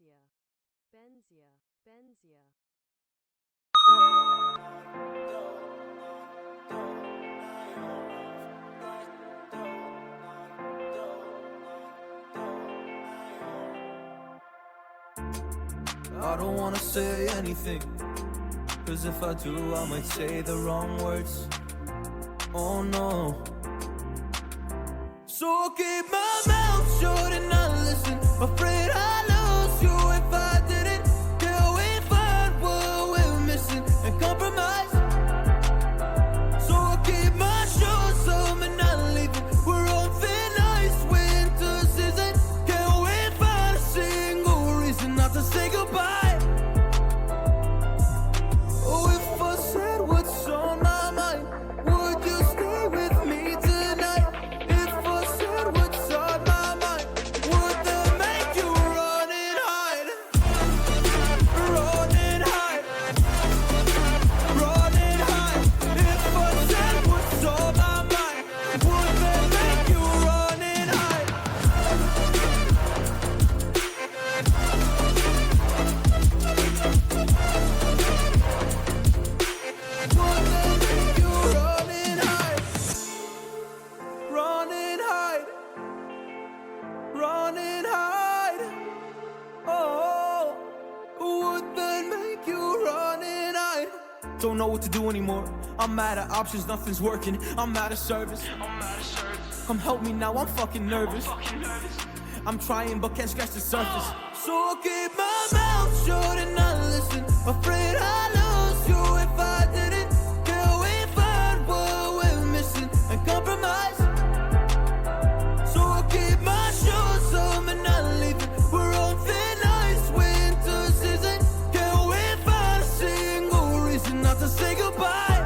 benzya, benzya, benzya. I don't wanna say anything, cause if I do I might say the wrong words. Oh no. So I'll keep my mouth shut and not listen. Afraid I lose you if I didn't. Till we find what we're missing and compromise. So I'll keep my shoes on and not leaving. We're on thin ice, winter season. Can't we find a single reason not to say goodbye? Oh, if I said what's on my mind, would you stay with me tonight? If I said what's on my mind, would that make you run and hide? Run and hide. Run and hide. If I said what's on my mind, would that make you run and hide? Would that make you run and hide? Run and hide. Run and hide. Oh, would that make you run and hide? Don't know what to do anymore. I'm out of options, nothing's working. I'm out of service. Come help me now, I'm fucking nervous. I'm trying but can't scratch the surface. So I'll keep my mouth shut and not listen. Afraid I lose you if I didn't. Till we find what we're missing and compromise. So I'll keep my shoes on and not leaving. We're on thin ice, winter season. Can't we find a single reason not to say goodbye?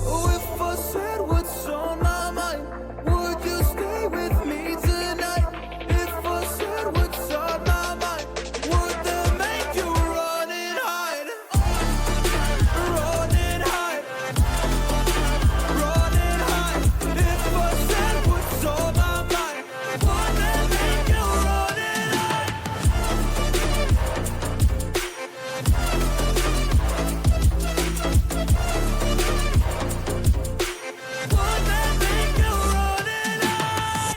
Oh, if I said what's on my mind, would you stay with me tonight? If I said what's on my mind, would that make you run and hide? Run and hide. Run and hide. If I said what's on my mind, would that make you run and hide? Would that make you run and hide?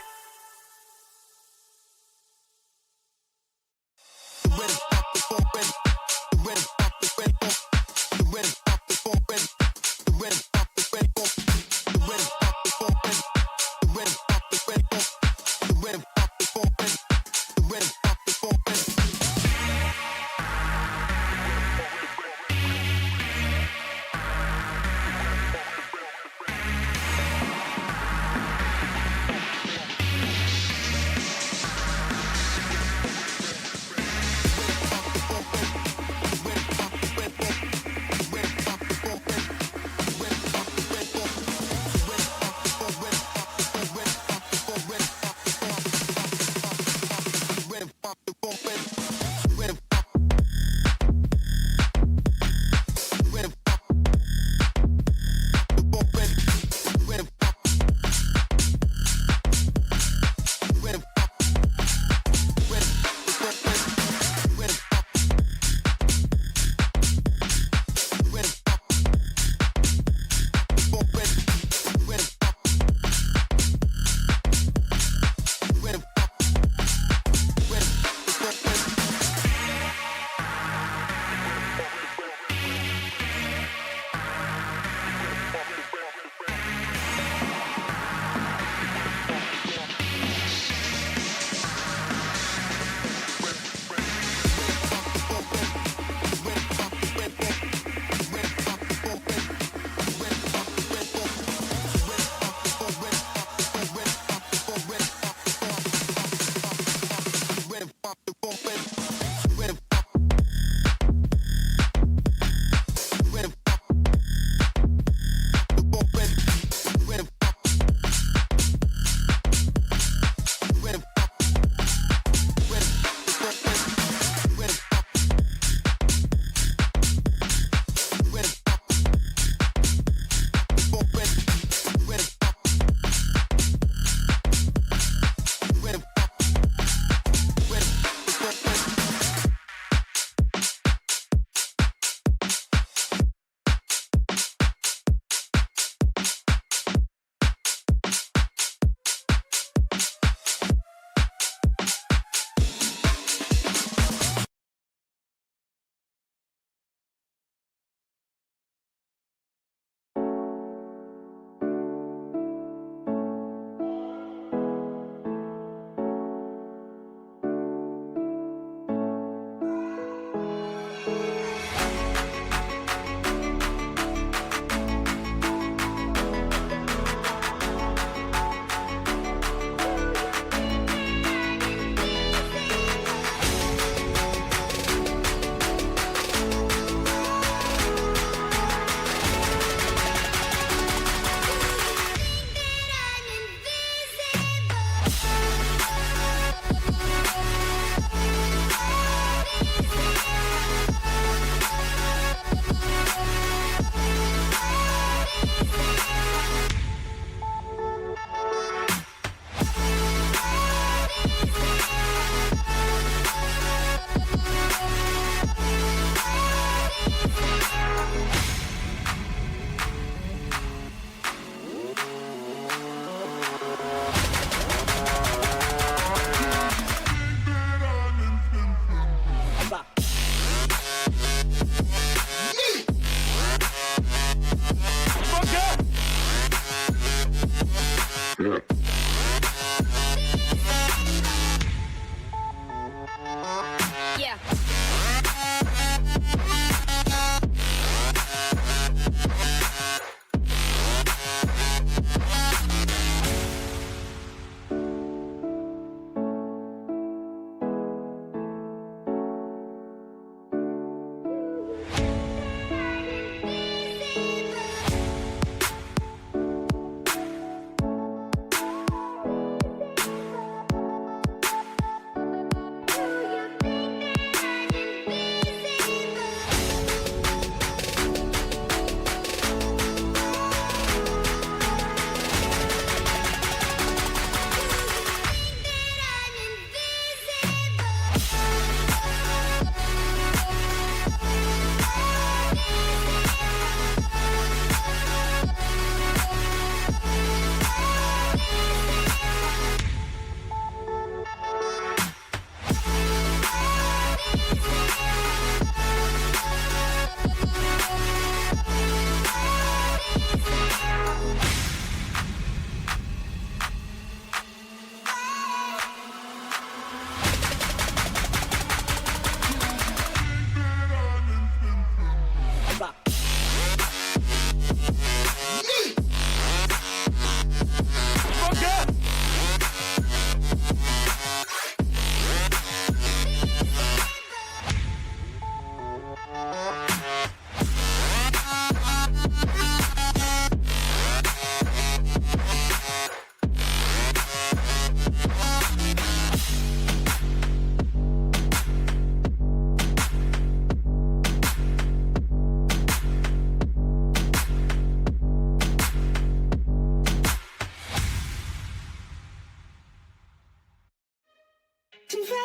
She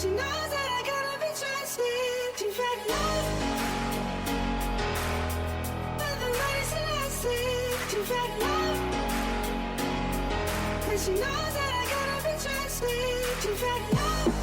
knows that I gotta be trusted. She fed love, but the money's elastic. She fed love, and she knows that I gotta be trusted. She fed love.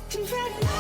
She fed love.